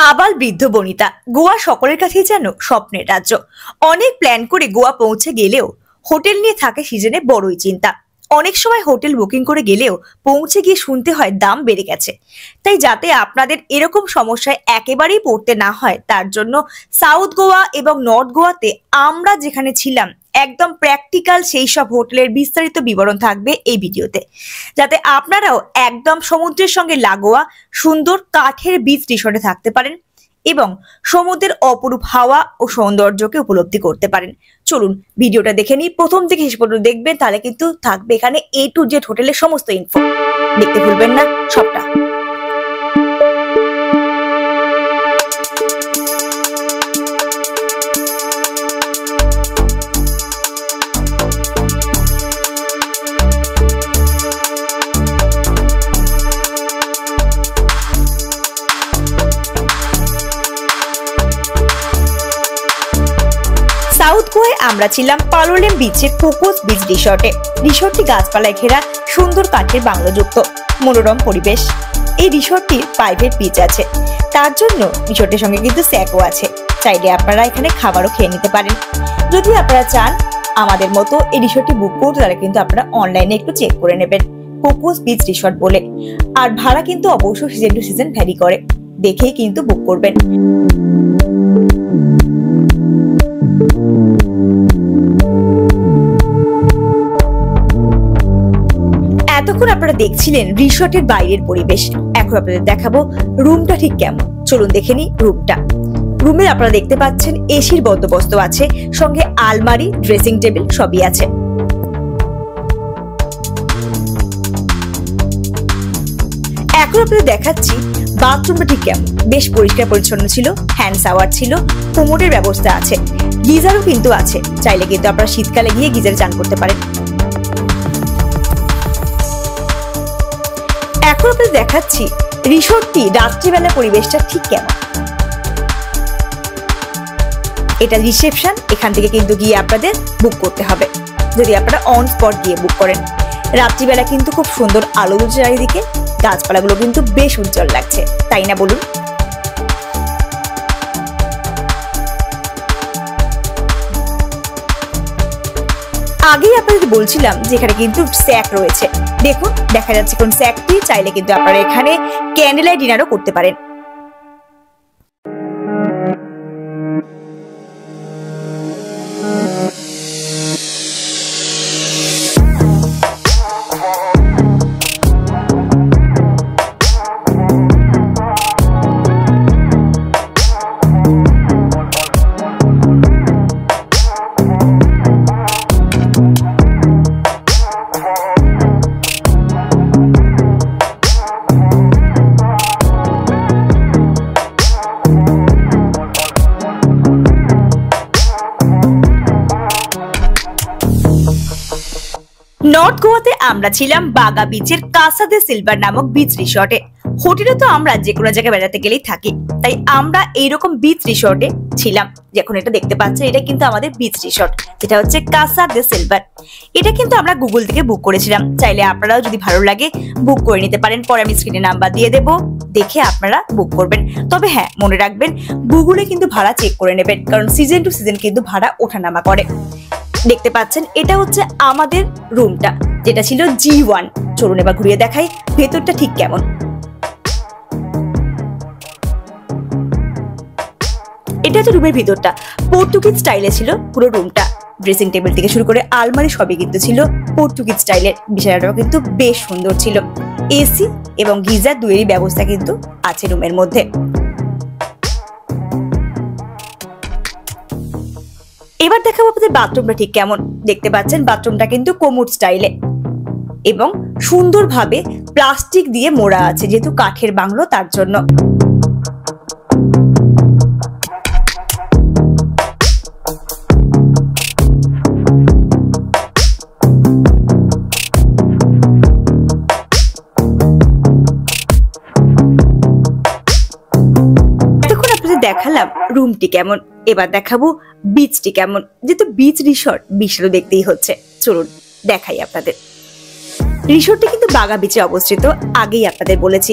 আবাল বৃদ্ধ বনিতা গোয়া সকলের কাছেই যেন স্বপ্নের রাজ্য। অনেক প্ল্যান করে গোয়া পৌঁছে গেলেও হোটেল নিয়ে থাকে সিজনে বড়ই চিন্তা। অনেক সময় হোটেল বুকিং করে গেলেও পৌঁছে গিয়ে শুনতে হয় দাম বেড়ে গেছে। তাই যাতে আপনাদের এরকম সমস্যায় একেবারেই পড়তে না হয় তার জন্য সাউথ গোয়া এবং নর্থ গোয়াতে আমরা যেখানে ছিলাম একদম প্র্যাকটিক্যাল সেই সব হোটেলের বিস্তারিত বিবরণ থাকবে এই ভিডিওতে, যাতে আপনারাও একদম সমুদ্রের সঙ্গে লাগোয়া সুন্দর কাঠের বিচ রিসর্টে থাকতে পারেন এবং সমুদ্রের অপরূপ হাওয়া ও সৌন্দর্যকে উপলব্ধি করতে পারেন। চলুন ভিডিওটা দেখে নিই, প্রথম থেকে শেষ পর্যন্ত দেখবেন, তাহলে কিন্তু থাকবে এখানে A to Z হোটেলের সমস্ত ইনফো। দেখতে ভুলবেন না সবটা। সাউথ গোয়ায় আমরা ছিলাম পালোলেম বিচের কোকোস বিচ রিসর্টে। রিসর্টটি গাছপালায় ঘেরা সুন্দর কাঠের বাংলোযুক্ত মনোরম পরিবেশ। এই রিসর্টটির প্রাইভেট বিচ আছে, তার জন্য রিসর্টের সঙ্গে কিন্তু স্যাকও আছে। চাইলে আপনারা এখানে খাবারও খেয়ে নিতে পারেন। যদি আপনারা চান আমাদের মতো এই রিসর্টটি বুক করতে, তাহলে কিন্তু আপনারা অনলাইনে একটু চেক করে নেবেন কোকোস বিচ রিসর্ট বলে। আর ভাড়া কিন্তু অবশ্যই সিজন টু সিজন ভ্যারি করে, দেখেই কিন্তু বুক করবেন। এতক্ষণ আপনারা দেখছিলেন রিসর্টের বাইরের পরিবেশ, এখন আপনাদের দেখাবো রুমটা ঠিক কেমন। চলুন দেখে নিই রুমটা। রুমে আপনারা দেখতে পাচ্ছেন এসির বন্দোবস্ত আছে, সঙ্গে আলমারি, ড্রেসিং টেবিল সবই আছে। এখন আপনাদের দেখাচ্ছি বাথরুমটা ঠিক কেমন। বেশ পরিষ্কার পরিচ্ছন্ন ছিল, হ্যান্ড শাওয়ার ছিল, কোমোডের ব্যবস্থা আছে, গিজারও কিন্তু আছে। চাইলে কিন্তু আপনারা শীতকালে গিয়ে গিজারে চান করতে পারেন। এখন আপনাদের দেখাচ্ছি রিসর্টটি রাত্রিবেলা পরিবেশটা ঠিক কেমন। এটা রিসেপশন, এখান থেকে কিন্তু গিয়ে আপনাদের বুক করতে হবে যদি আপনারা অন স্পট গিয়ে বুক করেন। রাত্রিবেলা কিন্তু খুব সুন্দর আলো জ্বলছে চারিদিকে, গাছপালাগুলো কিন্তু বেশ উজ্জ্বল লাগছে, তাই না বলুন? আগেই আপনাদের বলছিলাম যে এখানে কিন্তু স্যাক রয়েছে। দেখুন দেখা যাচ্ছে কোন স্যাকটি। চাইলে কিন্তু আপনারা এখানে ক্যান্ডেল লাইট ডিনারও করতে পারেন। নর্থ গোয়াতে আমরা ছিলাম বাগা বিচের কাসা দে সিলভার নামক বিচ রিসর্টে। হোটেলে তো আমরা যে কোনো জায়গায় বেড়াতে গেলেই থাকি, তাই আমরা এইরকম বিচ রিসর্টে ছিলাম। যখন এটা দেখতে পাচ্ছেন, এটা কিন্তু আমাদের বিচ রিসর্ট, যেটা হচ্ছে কাসা দে সিলভার। এটা কিন্তু আমরা গুগল থেকে বুক করেছিলাম। চাইলে আপনারাও যদি ভালো লাগে বুক করে নিতে পারেন। পরে আমি স্ক্রিনে নাম্বার দিয়ে দেবো, দেখে আপনারা বুক করবেন। তবে হ্যাঁ, মনে রাখবেন গুগলে কিন্তু ভাড়া চেক করে নেবেন, কারণ সিজন টু সিজন কিন্তু ভাড়া ওঠানামা করে। দেখতে পাচ্ছেন এটা হচ্ছে আমাদের রুমটা, যেটা ছিল G1। চলুন এবার ঘুরিয়ে দেখাই ভেতরটা ঠিক কেমন। এটা হচ্ছে রুমের ভিতরটা, পর্তুগিজ স্টাইলে ছিল পুরো রুমটা। ড্রেসিং টেবিল থেকে শুরু করে আলমারি সবই কিন্তু ছিল পর্তুগিজ স্টাইলের। বিছানাটাও কিন্তু বেশ সুন্দর ছিল। এসি এবং গিজার দুয়েরই ব্যবস্থা কিন্তু আছে রুমের মধ্যে। এবার দেখাবো আপনাদের বাথরুমটা ঠিক কেমন। দেখতে পাচ্ছেন বাথরুমটা কিন্তু কোমোড স্টাইলে এবং সুন্দরভাবে প্লাস্টিক দিয়ে মোড়া আছে, যেহেতু কাঠের বাংলো তার জন্য। দেখালাম রুমটি কেমন, এবার দেখাবো বিচটি কেমন। যেহেতু বিচ রিসর্ট, বিচটা দেখতেই হচ্ছে। চলুন দেখাই আপনাদের। রিসর্টটি কিন্তু বাগা বিচে অবস্থিত, আগেই আপনাদের বলেছি।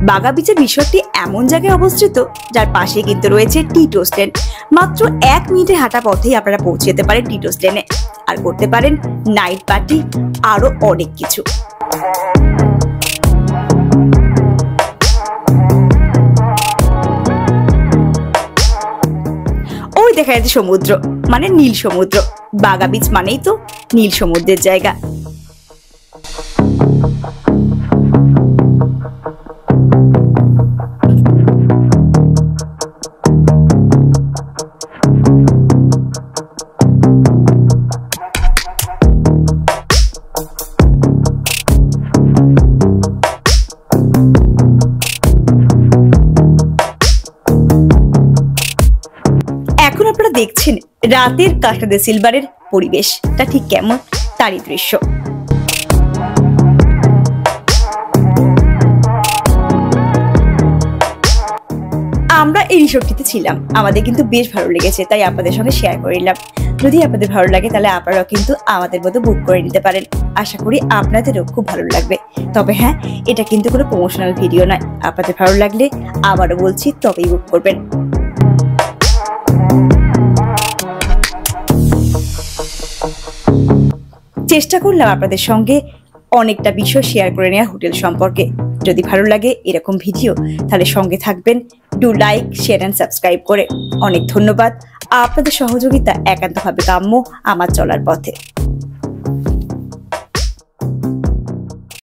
বাগা বিচের রিসর্টটি এমন জায়গায় অবস্থিত যার পাশে কিন্তু রয়েছে টিটোস লেন। মাত্র 1 মিনিটের হাঁটা পথেই আপনারা পৌঁছে যেতে পারেন টিটোস লেনে আর করতে পারেন নাইট পার্টি, আরো অনেক কিছু। ওই দেখা যাচ্ছে সমুদ্র, মানে নীল সমুদ্র। বাগা বিচ মানেই তো নীল সমুদ্রের জায়গা। এখন আপনারা দেখছেন রাতের কাঁসা দে সিলভারের পরিবেশটা ঠিক কেমন, তারই দৃশ্য। আমরা এই রিসোর্টটিতে ছিলাম, আমাদের কিন্তু বেশ ভালো লেগেছে, তাই আপনাদের সঙ্গে শেয়ার করে নিলাম। যদি আপনাদের ভালো লাগে তাহলে আপনারাও কিন্তু আমাদের মতো বুক করে নিতে পারেন। আশা করি আপনাদেরও খুব ভালো লাগবে। তবে হ্যাঁ, এটা কিন্তু কোনো প্রমোশনাল ভিডিও নয়। আপনাদের ভালো লাগলে আবারও বলছি তবেই বুক করবেন। চেষ্টা করলাম আপনাদের সঙ্গে অনেকটা বিষয় শেয়ার করে নেওয়া হোটেল সম্পর্কে। যদি ভালো লাগে এরকম ভিডিও তাহলে সঙ্গে থাকবেন। Do like, share and subscribe করে। অনেক ধন্যবাদ। আপনাদের সহযোগিতা একান্তভাবে কাম্য আমার চলার পথে।